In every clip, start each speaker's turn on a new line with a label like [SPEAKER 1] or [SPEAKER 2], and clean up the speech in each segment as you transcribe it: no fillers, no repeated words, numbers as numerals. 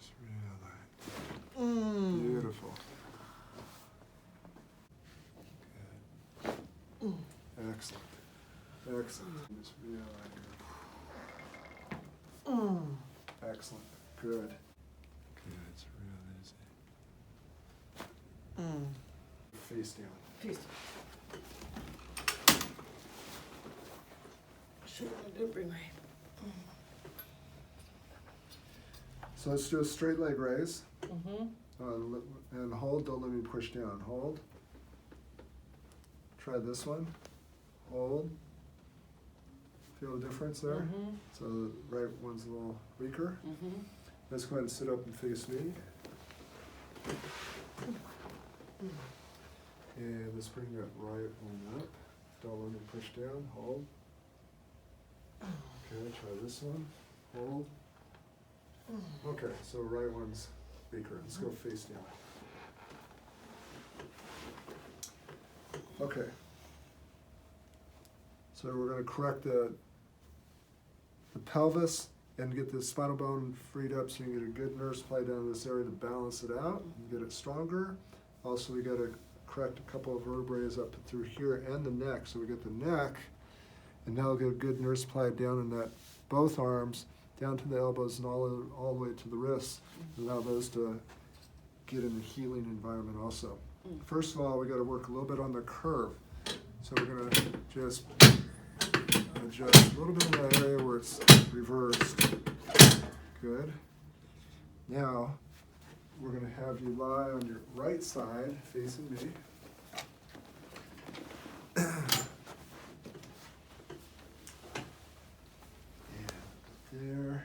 [SPEAKER 1] just really beautiful. Good. Excellent. Excellent. Just really excellent. Good. Good. It's real easy. Face down.
[SPEAKER 2] Face down. Shit, I didn't bring my.
[SPEAKER 1] So let's do a straight leg raise. And hold, don't let me push down. Hold. Try this one. Hold. Feel the difference there? So the right one's a little weaker. Let's go ahead and sit up and face me. And let's bring that right one up. Don't let me push down. Hold. Okay, try this one. Hold. Okay, so right one's weaker. Let's go face down. Okay. So we're going to correct the pelvis and get the spinal bone freed up so you can get a good nerve supply down in this area to balance it out and get it stronger. Also, we got to correct a couple of vertebrae up through here and the neck. So we get the neck, and now we'll get a good nerve supply down in that both arms, down to the elbows and all the way to the wrists. Allow those to get in the healing environment also. First of all, we got to work a little bit on the curve. So we're going to just adjust a little bit in that area where it's reversed. Good. Now, we're going to have you lie on your right side, facing me. There. There,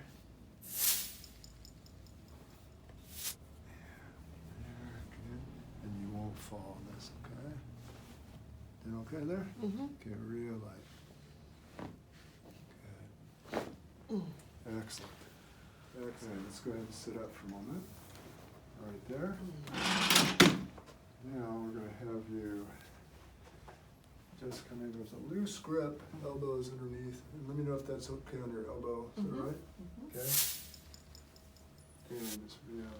[SPEAKER 1] good. And you won't fall on this, okay? Then okay there? Okay, real light. Good. Excellent. Excellent. Let's go ahead and sit up for a moment. Right there. Now we're going to have you just come in with a loose grip, elbows underneath. And let me know if that's okay on your elbow. Is that right? Okay. And just real.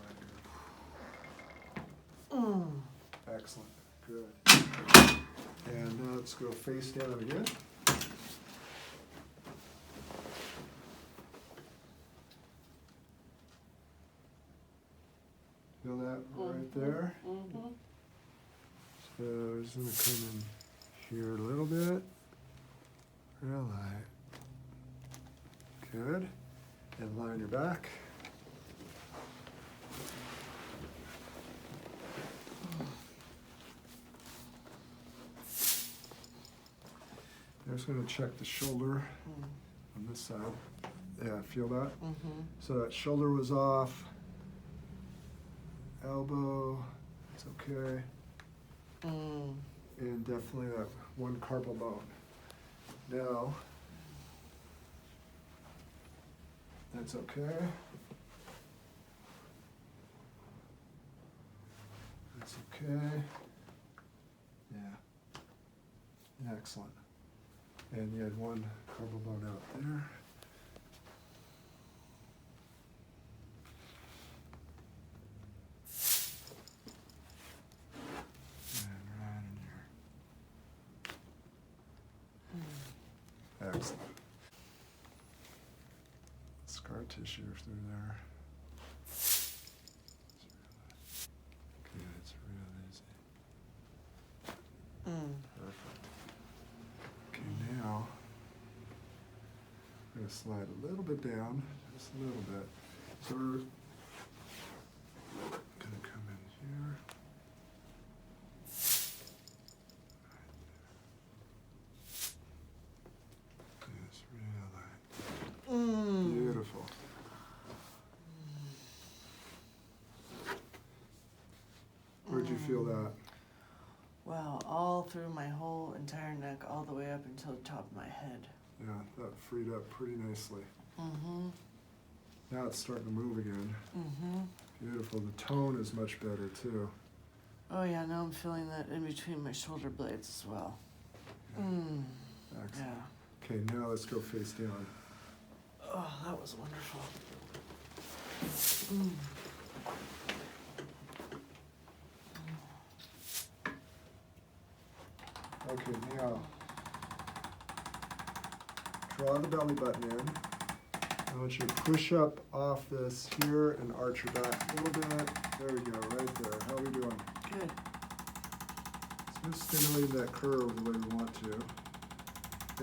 [SPEAKER 1] Excellent. Good. And now let's go face down again. Feel that right there? So we're just going to come in here a little bit. Real light. Good. And lie on your back. I'm just going to check the shoulder on this side. Yeah, feel that? So that shoulder was off. Elbow, it's okay. And definitely that one carpal bone. Now, that's okay. That's okay. Yeah. Excellent. And you had one carpal bone out there. Excellent. Scar tissue through there. Okay, it's real easy. Perfect. Okay, now we're going to slide a little bit down, just a little bit. So we're going to come in here. Beautiful. Where'd you feel that?
[SPEAKER 2] Wow, all through my whole entire neck, all the way up until the top of my head.
[SPEAKER 1] Yeah, that freed up pretty nicely. Now it's starting to move again. Beautiful. The tone is much better too.
[SPEAKER 2] Oh yeah, now I'm feeling that in between my shoulder blades as well.
[SPEAKER 1] Excellent.
[SPEAKER 2] Yeah.
[SPEAKER 1] Okay, now let's go face down.
[SPEAKER 2] Oh, that was wonderful.
[SPEAKER 1] Okay, now draw the belly button in. I want you to push up off this here and arch your back a little bit. There we go, right there. How are we doing?
[SPEAKER 2] Good.
[SPEAKER 1] So just stimulating that curve the way we want to.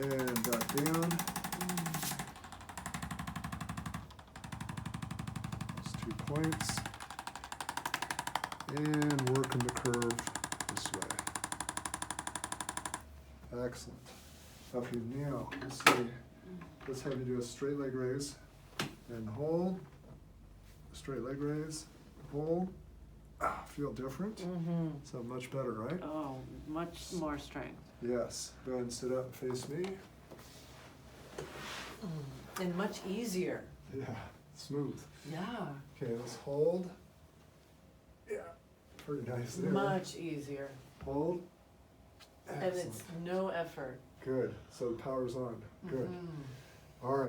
[SPEAKER 1] And back down. Those 2 points. And working the curve this way. Excellent. Okay, now let's see. Let's have you do a straight leg raise and hold. Straight leg raise, hold. Feel different?
[SPEAKER 3] Mm-hmm.
[SPEAKER 1] So much better, right?
[SPEAKER 3] Oh, much more strength.
[SPEAKER 1] Yes. Go ahead and sit up and face me.
[SPEAKER 2] And much easier.
[SPEAKER 1] Yeah, smooth.
[SPEAKER 2] Yeah.
[SPEAKER 1] Okay, let's hold. Yeah, pretty nice there.
[SPEAKER 2] Much easier.
[SPEAKER 1] Hold.
[SPEAKER 2] And
[SPEAKER 1] Excellent.
[SPEAKER 2] it's no effort.
[SPEAKER 1] Good. So the power's on. Good.
[SPEAKER 2] Mhm.
[SPEAKER 1] All right.